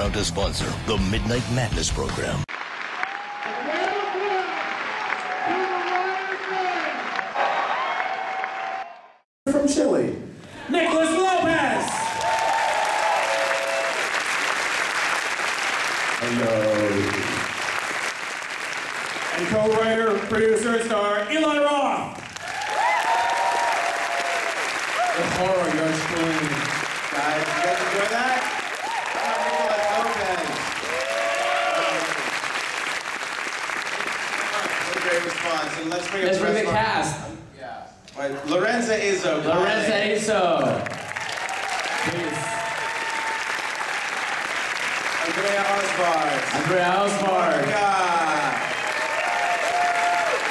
proud to sponsor the Midnight Madness program. From Chile, Nicholas Lopez! hello. And co-writer, producer, star, Eli Roth! The horror goes through. Guys, you guys enjoy that? Nicholas Lopez. What a great response. And let's bring the cast. Yeah. Right. Lorenza Izzo. Lorenza Izzo. Please. Andrea Osbart. Andrea Osbart.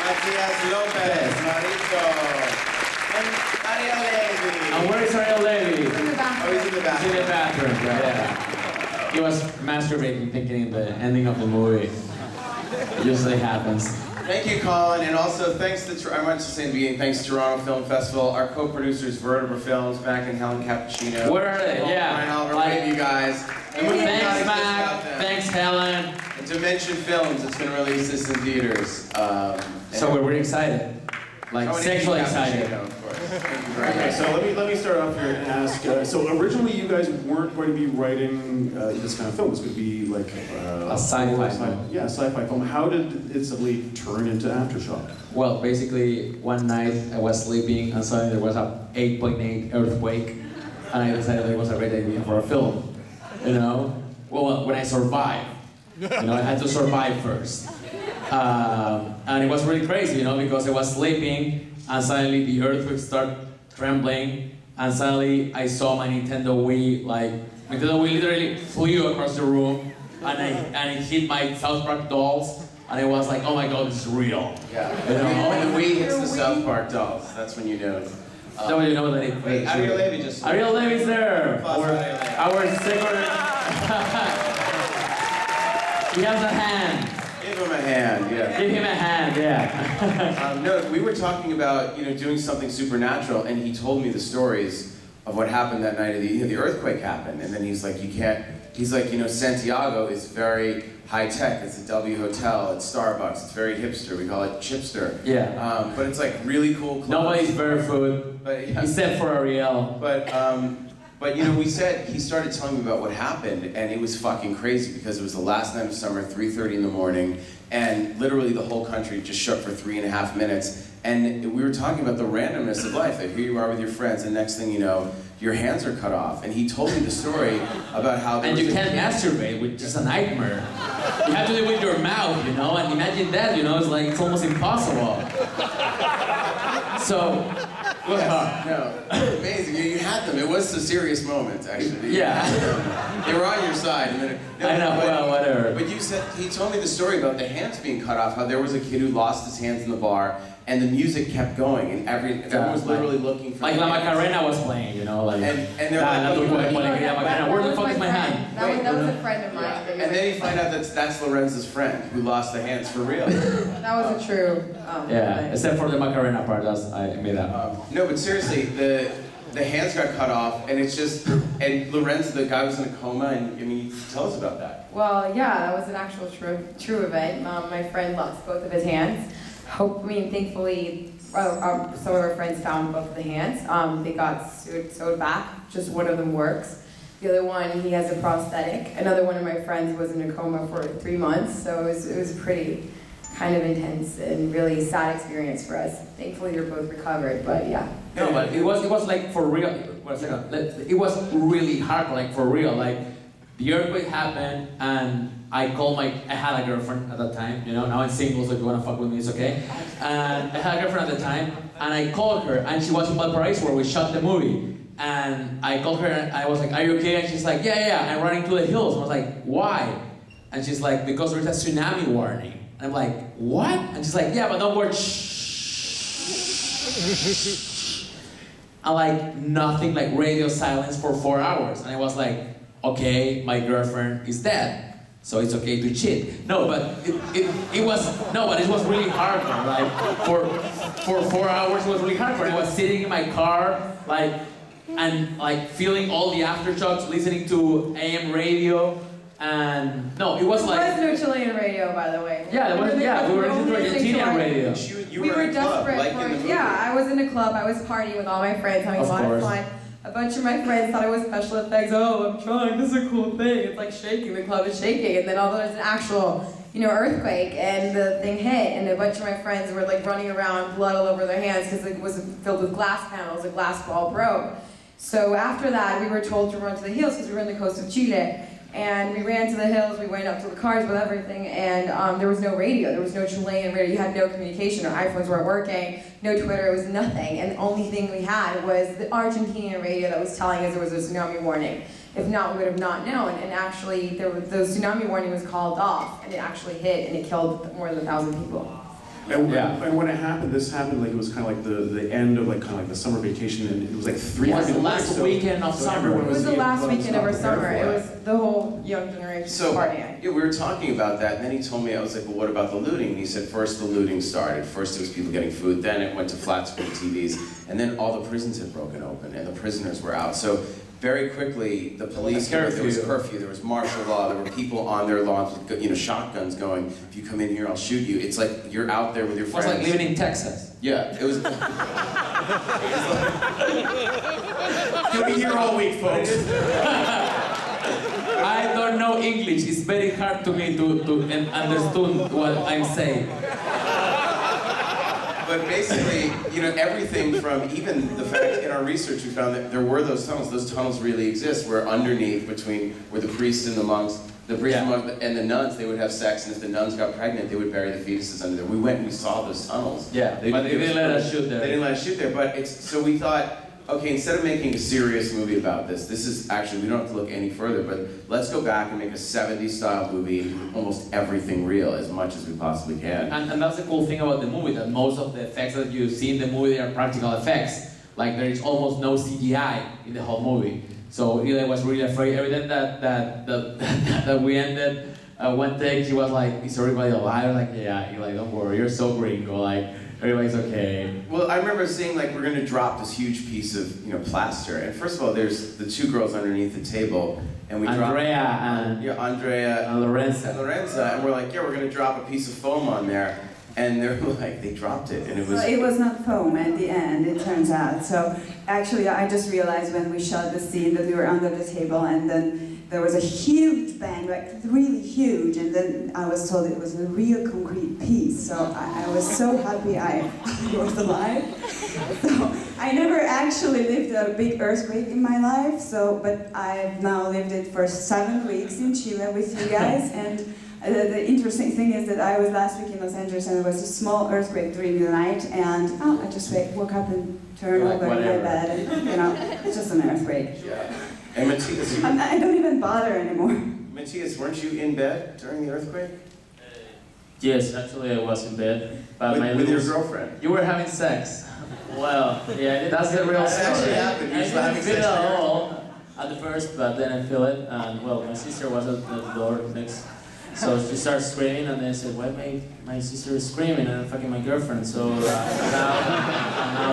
Matias Lopez. Marito. And Ariel Levy. And where is Ariel Levy? Oh, he's in the bathroom. He's in the bathroom, yeah. He was masturbating, thinking the ending of the movie. It usually happens. Thank you, Colin, and also thanks to, I want to say in the beginning, thanks to Toronto Film Festival, our co-producers, Vertebra Films, back in Helen Cappuccino. Where are they? Yeah. Ryan Oliver, wave you guys. And we Thanks, Mac. Thanks, Helen. And Dimension Films, it's going to release this in theaters. So we're really excited. Like, sexually excited. Of course. Thank you very Okay, much. so let me start off here and ask. So originally, you guys weren't going to be writing this kind of film. It's going to be like a sci-fi film. Yeah, a sci-fi film. How did it suddenly turn into Aftershock? Well, basically, one night I was sleeping and suddenly there was a 8.8 earthquake, and I decided that it was a great idea for a film. You know, well, when I survived, you know, I had to survive first. And it was really crazy, you know, because I was sleeping and suddenly the earthquake started trembling and suddenly I saw my Nintendo Wii, like, Nintendo Wii literally flew across the room and it hit my South Park dolls and I was like, oh my god, this is real. Yeah. You know? When the Wii hits the South Park dolls, that's when you know. That way you know that it... Wait, Ariel Levy just... Ariel Levy's there! Our second... He has a hand. Give him a hand, yeah. Give him a hand, yeah. No, we were talking about, you know, doing something supernatural, and he told me the stories of what happened that night. The earthquake happened, and then he's like, you can't. He's like, you know, Santiago is very high tech. It's a W hotel. It's Starbucks. It's very hipster. We call it chipster. Yeah. But it's like really cool clothes. Nobody's barefoot, but, yeah. except for Ariel. But you know, he started telling me about what happened, and it was fucking crazy because it was the last night of summer, 3:30 in the morning, and literally the whole country just shook for 3.5 minutes. And we were talking about the randomness of life. That here you are with your friends, and next thing you know, your hands are cut off. And he told me the story about how. And you can't masturbate, which is a nightmare. You have to do it with your mouth, you know. And imagine that, you know, it's almost impossible. So. Yes, no, amazing. You had them. It was a serious moment, actually. Yeah. They were on your side. I know, well, whatever. But you said, he told me the story about the hands being cut off, how there was a kid who lost his hands in the bar, and the music kept going, and everyone was literally looking for... Like La Macarena was playing, you know, like... And they're like... Where the fuck is my hand? That was a friend of mine. Yeah. And then you find out that's Lorenza's friend, who lost the hands for real. That wasn't true. Yeah, except for the Macarena part, I made that. No, but seriously, the hands got cut off, and it's just... And Lorenza, the guy was in a coma, and I mean, tell us about that. Well, yeah, that was an actual true event. My friend lost both of his hands. Thankfully, some of our friends found both of the hands. They got sewed back. Just one of them works. The other one, he has a prosthetic. Another one of my friends was in a coma for 3 months, so it was pretty kind of intense and really sad experience for us. Thankfully, they're both recovered, but yeah. No, but it was like for real. It was really hard, like for real. Like the earthquake happened, and I had a girlfriend at that time, you know, now I'm single, so if you wanna fuck with me, it's okay. And I had a girlfriend at the time, and I called her, and she was in Valparaiso where we shot the movie. And I called her, and I was like, are you okay? And she's like, yeah, I'm running to the hills. And I was like, why? And she's like, because there's a tsunami warning. And I'm like, what? And she's like, yeah, but don't worry, shh. And like, nothing, like radio silence for 4 hours. And I was like, okay, my girlfriend is dead, so it's okay to cheat. No, but it was really hardcore. Like for 4 hours, it was really hardcore. I was sitting in my car, like, and like feeling all the aftershocks, listening to AM radio, And no, it was There like was no Chilean radio, by the way. yeah, there was we were listening to Argentinian radio. You We were were in a club, desperate like for in the movie. yeah, I was in a club, I was partying with all my friends, having a Of lot course. of fun. A bunch of my friends thought it was special effects. Oh, I'm trying, this is a cool thing. It's like shaking, the club is shaking. And then all there's an actual, earthquake and the thing hit and a bunch of my friends were like running around, blood all over their hands because it was filled with glass panels, a glass ball broke. So after that, we were told to run to the hills because we were on the coast of Chile. And we ran to the hills, we went up to the cars with everything, and there was no radio, there was no Chilean radio, you had no communication, our iPhones weren't working, no Twitter, it was nothing, and the only thing we had was the Argentinian radio that was telling us there was a tsunami warning. If not, we would have not known, and actually, the tsunami warning was called off, and it actually hit, and it killed more than 1,000 people. And when it happened, this happened like it was kind of like the end of like kind of like the summer vacation, and it was like 3 It was the days, last so- weekend of so summer. everyone It was the last weekend of our prepared summer, for it was the whole young generation So, partying. yeah, we were talking about that, and then he told me, I was like, well, what about the looting? And he said, first the looting started. First it was people getting food, then it went to flat screen TVs, and then all the prisons had broken open, and the prisoners were out. So very quickly, the police, there was curfew, there was martial law, there were people on their lawns with shotguns going, if you come in here, I'll shoot you. It's like you're out there with your It friends. was like living in Texas. Yeah, it was... You'll be here all week, folks. I don't know English. It's very hard to me to understand what I'm saying. But basically, everything from even the fact in our research we found that there were those tunnels. Those tunnels really exist where underneath between where the priests and the monks, the priests and the nuns, they would have sex, and if the nuns got pregnant, they would bury the fetuses under there. We went and we saw those tunnels. Yeah, but they didn't let us shoot there. They didn't let us shoot there, but so we thought, okay, instead of making a serious movie about this is actually, we don't have to look any further, but let's go back and make a 70s style movie and do almost everything real as much as we possibly can. And that's the cool thing about the movie, that most of the effects that you see in the movie are practical effects. Like there is almost no CGI in the whole movie. So Eli was really afraid. Every time that we ended one take, he was like, "Is everybody alive?" Like, yeah. Eli, don't worry, you're so gringo. Like, everybody's okay. Well, I remember seeing like we're gonna drop this huge piece of plaster, and first of all, there's the two girls underneath the table, and we Andrea and Lorenza. and Lorenza, and we're like, yeah, we're gonna drop a piece of foam on there, and they're like, they dropped it, and it was. Well, it was not foam at the end, it turns out. So actually, I just realized when we shot the scene that we were under the table, and then there was a huge bang, like really huge, and then I was told it was a real concrete piece. So I was so happy I was alive. So I never actually lived a big earthquake in my life. But I've now lived it for 7 weeks in Chile with you guys, and the interesting thing is that I was last week in Los Angeles, and there was a small earthquake during the night, and I just woke up and turned over in my bed, and it's just an earthquake. Yeah. And Matthias, I don't even bother anymore. Matthias, weren't you in bed during the earthquake? Yes, actually I was in bed. But with your girlfriend? You were having sex. Well, yeah, That's the real story. actually happened. I You were having didn't feel sex it at there? all at the first, but then I feel it, and well, my sister was at the door next, so she started screaming, and then I said, "Why my sister is screaming, and I'm fucking my girlfriend?" So now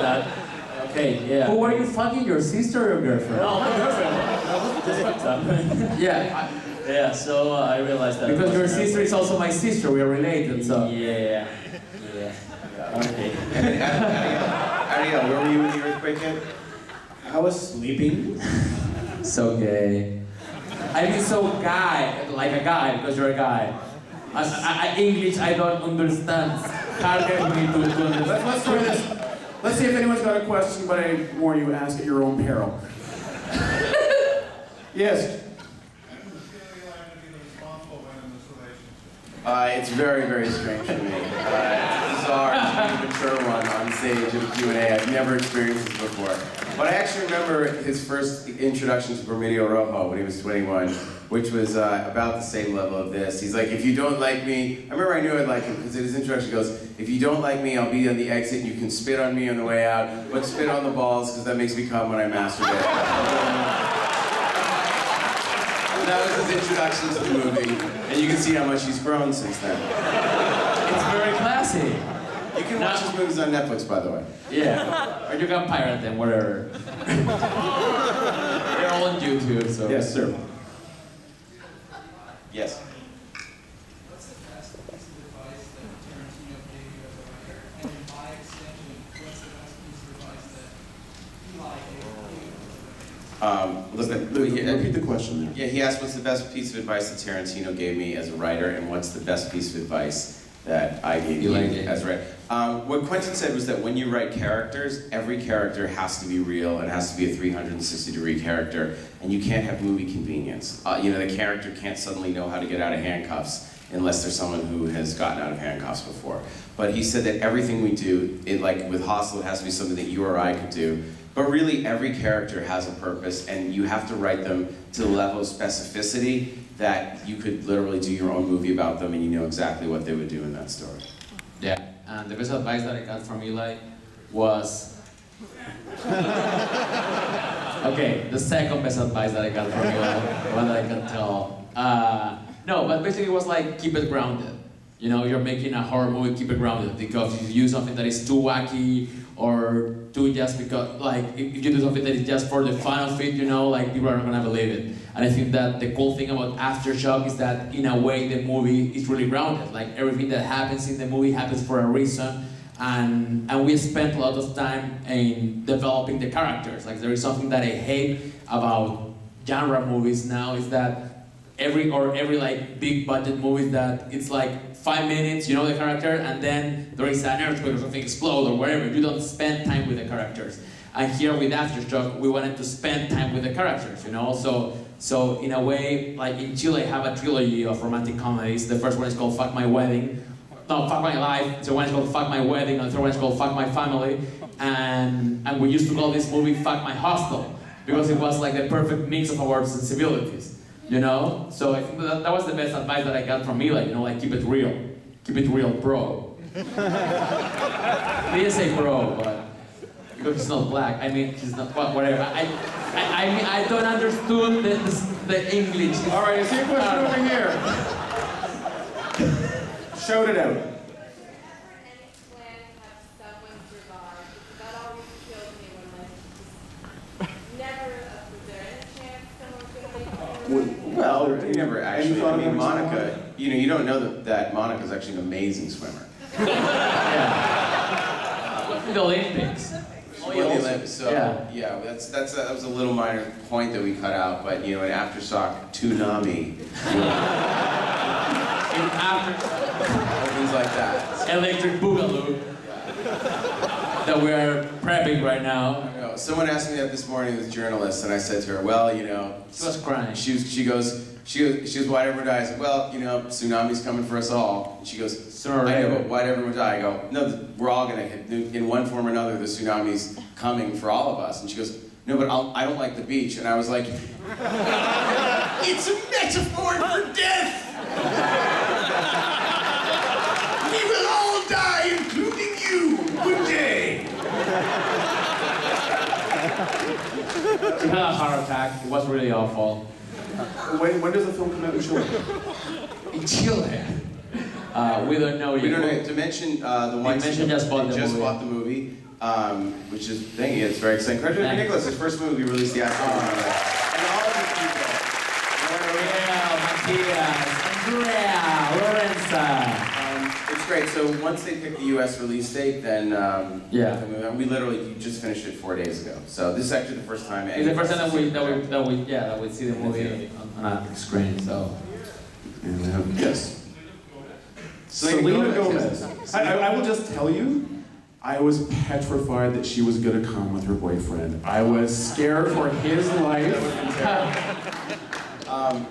that, okay, yeah. Who were you fucking, your sister or your girlfriend? No, my girlfriend. Just fucked up. Yeah, Yeah, so I realized that. because your sister is also my sister. We are related, so. Yeah. Okay. Ariel, where were you when the earthquake hit? I was sleeping. So gay. I mean, so guy, like a guy, because you're a guy. English, I don't understand. Harder for me to understand. Let's try this. Let's see if anyone's got a question, but I warn you, ask at your own peril. Yes. It's very, very strange for me. It's bizarre to be a mature one on stage of Q&A. I've never experienced this before. But I actually remember his first introduction to Promedio Rojo when he was 21, which was about the same level of this. He's like, if you don't like me, I remember I knew I'd like him because his introduction goes, if you don't like me, I'll be on the exit and you can spit on me on the way out, but spit on the balls because that makes me come when I masturbate. That was his introduction to the movie, and you can see how much he's grown since then. It's very classy. You can watch his movies on Netflix, by the way. Yeah, or you can pirate them, whatever. They're all on YouTube, so. Yes, sir. Yes. What's the best piece of advice that Tarantino gave you as a writer? And by extension, what's the best piece of advice that Eli gave you? Repeat the question there. Yeah, he asked what's the best piece of advice that Tarantino gave me as a writer, and what's the best piece of advice that I gave you as a writer. What Quentin said was that when you write characters, every character has to be real, and it has to be a 360-degree character, and you can't have movie convenience. The character can't suddenly know how to get out of handcuffs unless there's someone who has gotten out of handcuffs before. But he said that everything we do, like with Hostel, it has to be something that you or I could do. But really, every character has a purpose, and you have to write them to the level of specificity that you could literally do your own movie about them, and you know exactly what they would do in that story. Yeah, and the best advice that I got from Eli was... Okay, the second best advice that I got from Eli, one that I can tell. No, but basically it was like, keep it grounded. You know, you're making a horror movie, keep it grounded, because if you use something that is too wacky, or do just because, like, if you do something that is just for the fun of it, you know, like, people are not gonna believe it. And I think that the cool thing about Aftershock is that, in a way, the movie is really grounded. Like, everything that happens in the movie happens for a reason, and we spent a lot of time in developing the characters. Like, there is something that I hate about genre movies now, is that every like big budget movie that it's like 5 minutes, you know the character, and then there is an earthquake or something explode or whatever. You don't spend time with the characters. And here with Aftershock, we wanted to spend time with the characters, you know? So in a way, like in Chile, I have a trilogy of romantic comedies. The first one is called Fuck My Wedding. No, Fuck My Life. The one is called Fuck My Wedding, and the third one is called Fuck My Family. And we used to call this movie Fuck My Hostel, because it was like the perfect mix of our sensibilities, you know? So I think that was the best advice that I got from Eli, you know, like, keep it real. Keep it real, bro. He didn't say bro, but because he's not black. I mean, he's not, whatever. I mean, I don't understand the English. All right, I see a question over here. Shout it out. Well, you never actually. I mean, Monica, you don't know that Monica's actually an amazing swimmer. Yeah. The Olympics. So yeah, that was a little minor point that we cut out, but in Aftershock, Toonami. Things like that. Electric Boogaloo. That we are prepping right now. Someone asked me that this morning with journalists, and I said to her, well, She was crying. She goes, why'd everyone die? I said, well, tsunami's coming for us all. And she goes, I know, but why'd everyone die? I go, no, we're all gonna hit, in one form or another, the tsunami's coming for all of us. And she goes, no, but I don't like the beach. And I was like, it's a metaphor for death! We will all die, including you, one day! She had a heart attack. It was really awful. When does the film come out in Chile? In Chile? We don't know yet. We don't know. To mention the one just bought the movie, which is it's very exciting. Congratulations, Nicholas, his first movie released the actual and all of these people. Andrea, Lorenza. It's great. So once they pick the U.S. release date, then we literally just finished it 4 days ago. So this is actually the first time. It's the first time that we see the movie on a screen. So yes. Selena Gomez. I will just tell you, I was petrified that she was going to come with her boyfriend. I was scared for his life.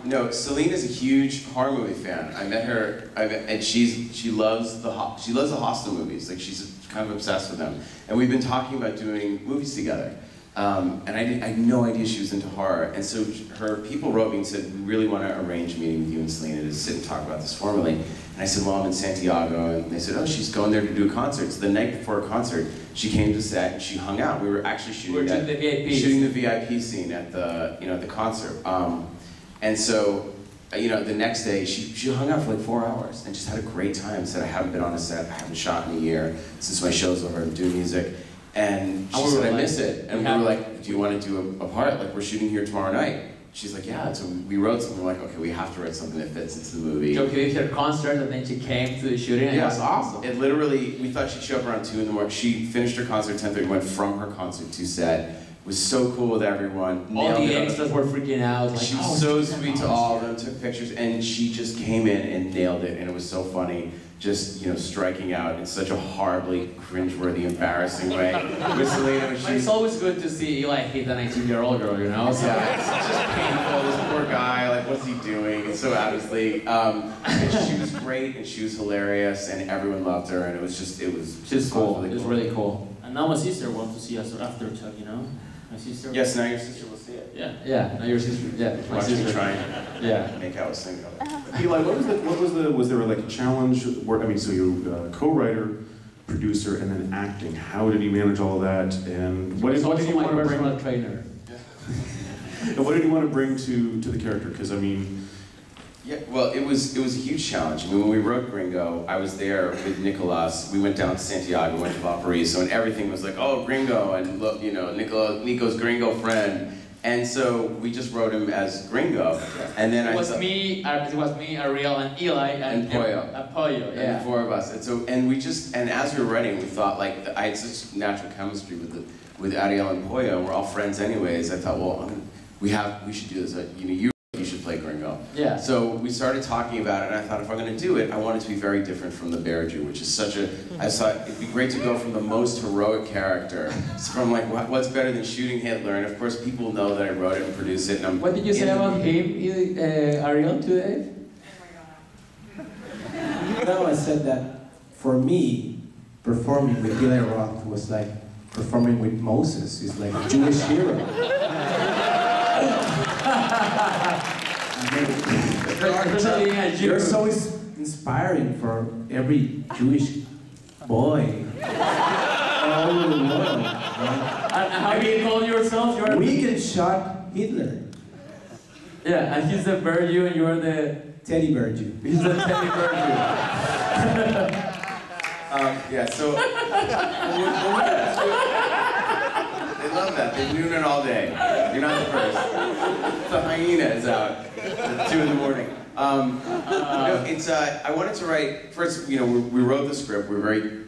No, Selena's a huge horror movie fan. I met her, and she loves the Hostel movies. Like, she's kind of obsessed with them. And we've been talking about doing movies together. And I had no idea she was into horror. And so her people wrote me and said, we really want to arrange a meeting with you and Selena to sit and talk about this formally. And I said, well, I'm in Santiago. And they said, oh, she's going there to do a concert. So the night before a concert, she came to set and she hung out. We were actually shooting the VIP scene at the the concert. And so, the next day, she hung out for like 4 hours and just had a great time. Said, I haven't been on a set, I haven't shot in a year since my show's over, I'm doing music. And she said, I miss it. And we were like, do you want to do a part? Like, we're shooting here tomorrow night. she's like, yeah, so we wrote something. We're like, okay, we have to write something that fits into the movie. So you did her concert and then she came to the shooting and it was awesome. It literally, we thought she'd show up around 2 in the morning. She finished her concert at 10:30, went from her concert to set. Was so cool with everyone. All the extras were freaking out. Like, she was so sweet to all of them, took pictures, and she just came in and nailed it, and it was so funny. Just, striking out in such a horribly cringeworthy, embarrassing way. With Selena, it's always good to see Eli hit a 19-year-old girl, So. Yeah, it's just painful. This poor guy, like, what's he doing? It's so out of his league. And she was great, and she was hilarious, and everyone loved her, and it was cool. It was really cool. And now my sister wants to see us after Chuck, My sister. Yes, now your sister will see it. Yeah. Yeah, now your sister. Yeah, my sister trying to make out with Singer. Eli, was there like a challenge? So you're co-writer, producer, and then acting. How did you manage all of that? And what did you want to bring? Trainer. And what did you want to bring to the character? Because Yeah, well, it was a huge challenge. When we wrote Gringo, I was there with Nicolas. We went down to Santiago, went to Valparaiso, and everything was like, oh, Gringo, and look, Nico's Gringo friend. And so we just wrote him as Gringo. And then it was me, Ariel, and Eli, and Pollo. Pollo, yeah. And the 4 of us. And as we were writing, we thought, like, I had such natural chemistry with Ariel and Pollo, and we're all friends anyways. I thought, well, we should do this. You should play Gringo. Yeah. So we started talking about it, and I thought if I'm going to do it, I want it to be very different from the Bear Jew, which is such a. I thought it'd be great to go from the most heroic character, from like what's better than shooting Hitler, and of course people know that I wrote it and produced it. And what did you say about him, Ariel, today? No, I said that for me, performing with Eli Roth was like performing with Moses. He's like a Jewish hero. You're so inspiring for every Jewish boy all over the world. And how do you call yourself? We can shot Hitler. Yeah, and he's the Bear Jew and you're the Teddy Bear Jew. He's the Teddy Bear Jew. So they love that. They're doing it all day. You're not the first. The hyena is out at 2 in the morning. I wanted to write, first, we wrote the script,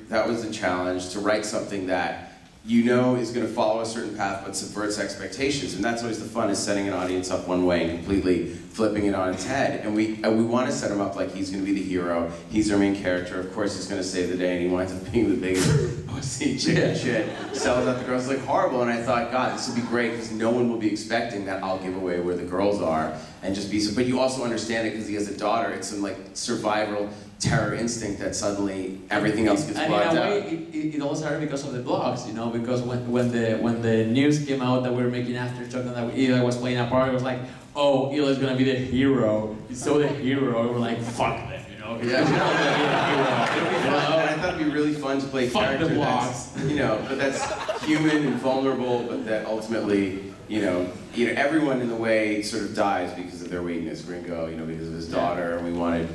that was the challenge, to write something that is going to follow a certain path but subverts expectations, and that's always the fun, is setting an audience up one way and completely flipping it on its head. And we want to set him up like he's going to be the hero, he's our main character, of course he's going to save the day, and he winds up being the biggest pussy chicken shit, sells out the girls, like horrible, and I thought, God, this would be great, because no one will be expecting that I'll give away where the girls are, and just be so, but you also understand it because he has a daughter, it's some like survival terror instinct that suddenly everything else gets blocked out. And in a way, it all started because of the blogs, because when the news came out that we were making After Chuck and that Eli was playing a part, it was like, oh, Eli's gonna be the hero. He's so the hero. We're like, fuck them, Yeah, he's not gonna be a hero. It'll be fun, and I thought it'd be really fun to play a character that's, but that's human and vulnerable, but that ultimately, everyone in the way sort of dies because of their weakness. Gringo, because of his daughter, and we wanted,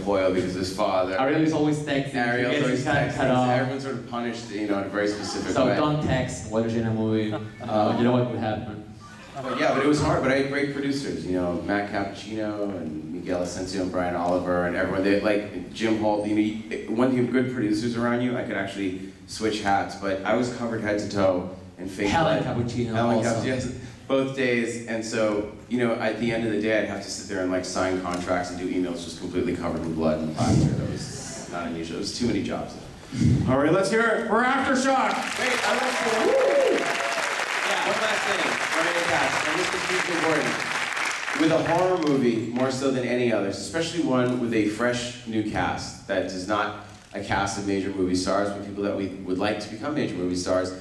Pollo because of his father. Ariel is always texting. Ariel's always texting. Everyone's sort of punished, in a very specific way. So don't text while you're in a movie. You know what would happen. But it was hard, but I had great producers, Matt Cappuccino and Miguel Asensio and Brian Oliver and everyone. They like Jim Holt. When you have good producers around you, I could actually switch hats. But I was covered head to toe in fake Helen Cappuccino also. Yes, both days. And so, at the end of the day, I'd have to sit there and like sign contracts and do emails just completely covered in blood and plaster. That was not unusual. It was too many jobs. All right, let's hear it for Aftershock. Wait, I want to one last thing, and this is hugely important. With a horror movie, more so than any others, especially one with a fresh new cast that is not a cast of major movie stars, but people that we would like to become major movie stars,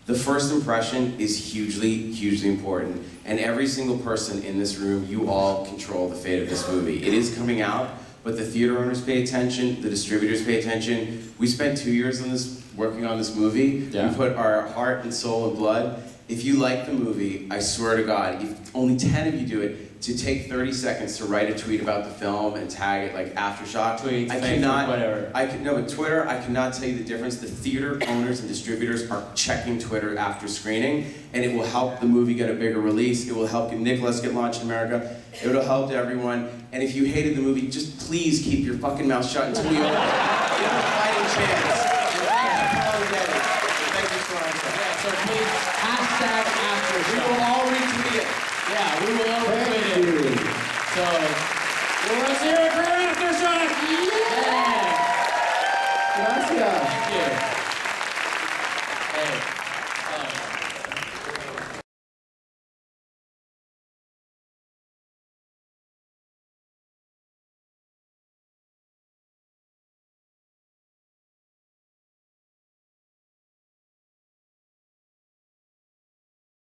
the first impression is hugely, hugely important. And every single person in this room, you all control the fate of this movie. It is coming out, but the theater owners pay attention, the distributors pay attention. We spent 2 years on this, working on this movie. Yeah. We put our heart and soul and blood. If you like the movie, I swear to God, if only 10 of you do it, to take 30 seconds to write a tweet about the film and tag it like Aftershock. Tweet, I Facebook, cannot, whatever. No, but Twitter, I cannot tell you the difference. The theater owners and distributors are checking Twitter after screening, and it will help the movie get a bigger release. It will help Nicholas get launched in America. It will help everyone. And if you hated the movie, just please keep your fucking mouth shut until we open. You have a fighting chance. Thank you so much. Yeah, so please, hashtag Aftershock. We will all retweet it. Yeah, we will all retweet it. So, we'll see you